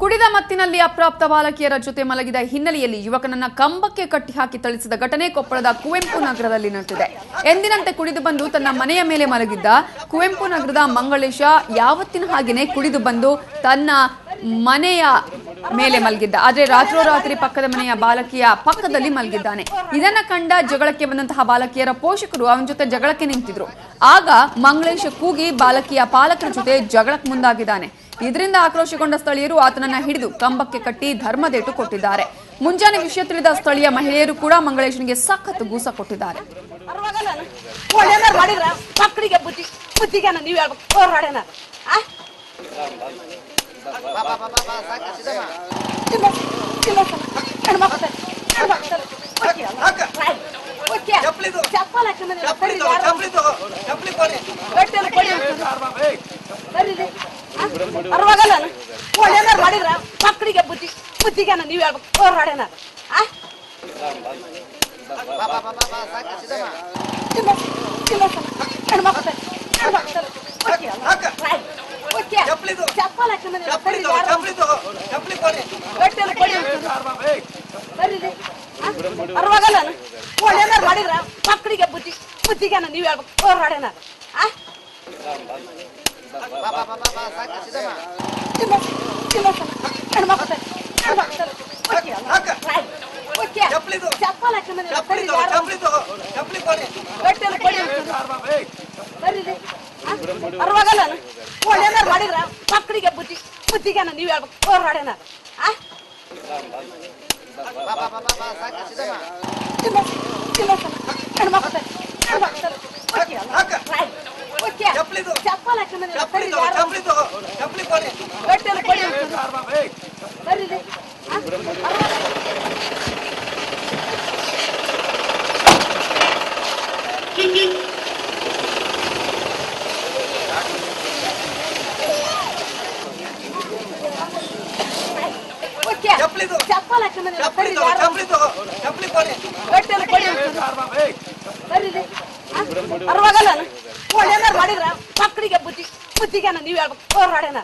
ಕುಡಿದ ಮತ್ತಿನಲ್ಲಿ ಅಪ್ರಾಪ್ತ ಬಾಲಕಿಯರ ಜೊತೆ ಮಲಗಿದ ಹಿನ್ನೆಲೆಯಲ್ಲಿ ಯುವಕನನ್ನ ಕಂಬಕ್ಕೆ ಕಟ್ಟಿ ಹಾಕಿ ಥಳಿಸಿದ ಘಟನೆ ಕೊಪ್ಪಳದ ಕುವೆಂಪು ನಗರದಲ್ಲಿ ನಡೆದಿದೆ. ಎಂದಿನಂತೆ ಕುಡಿದು ಬಂದು ತನ್ನ ಮನೆಯ ಮೇಲೆ ಮಲಗಿದ್ದ ಕುವೆಂಪು ನಗರದ ಮಂಗಳೇಶ ಯಾವತ್ತಿನ ಹಾಗೆಯೇ ಕುಡಿದು ಬಂದು ತನ್ನ ಮನೆಯ ಮೇಲೆ ಮಲಗಿದ್ದ. ಆದರೆ ರಾತ್ರೋರಾತ್ರಿ ಪಕ್ಕದ ಮನೆಯ ಬಾಲಕಿಯ ಪಕ್ಕದಲ್ಲಿ ಮಲಗಿದ್ದಾನೆ. ಇದನ್ನ ಕಂಡ ಜಗಳಕ್ಕೆ ಬಂದಂತಹ ಬಾಲಕಿಯರ ಪೋಷಕರು ಅವನ ಜೊತೆ ಜಗಳಕ್ಕೆ ನಿಂತಿದ್ರು. ಆಗ ಮಂಗಳೇಶ ಕೂಗಿ ಬಾಲಕಿಯ ಪಾಲಕರ ಜೊತೆ ಜಗಳಕ್ಕೆ ಮುಂದಾಗಿದ್ದಾನೆ. ಇದರಿಂದ ಆಕ್ರೋಶಗೊಂಡ ಸ್ಥಳೀಯರು ಆತನನ್ನ ಹಿಡಿದು ಕಂಬಕ್ಕೆ ಕಟ್ಟಿ ಧರ್ಮದೇಟು ಕೊಟ್ಟಿದ್ದಾರೆ. ಮುಂಜಾನೆ ವಿಷಯ ತಿಳಿದ ಸ್ಥಳೀಯ ಮಹಿಳೆಯರು ಕೂಡ ಮಂಗಳೇಶನಿಗೆ ಸಖತ್ ಗೂಸ ಕೊಟ್ಟಿದ್ದಾರೆ. ಮಾಡಿದ್ರ ಮಕ್ಕಳಿಗೆ ಬುದ್ಧಿಗೆ ನೀವ್ ಹೇಳ್ಬೇಕು ಹೋರಾಡೇನ ಮಾಡಿದ್ರ ಮಕ್ಕಳಿಗೆ ಬುದ್ಧಿಗೆ ನೀವ್ ಹೇಳ್ಬೇಕು ಹೋರಾಡೇನ ಮಾಡಿದ್ರ ಮಕ್ಕಳಿಗೆ ಬುದ್ಧಿಗೆ ನೀವ್ ಹೇಳ್ಬೇಕು ಹೋರಾಡೇನ ಮಾಡಿದ್ರ ಮಕ್ಕಳಿಗೆ ಬುದ್ಧಿಗೆ ನೀವ್ ಹೇಳ್ಬೇಕು ಹೋರಾಡೇನ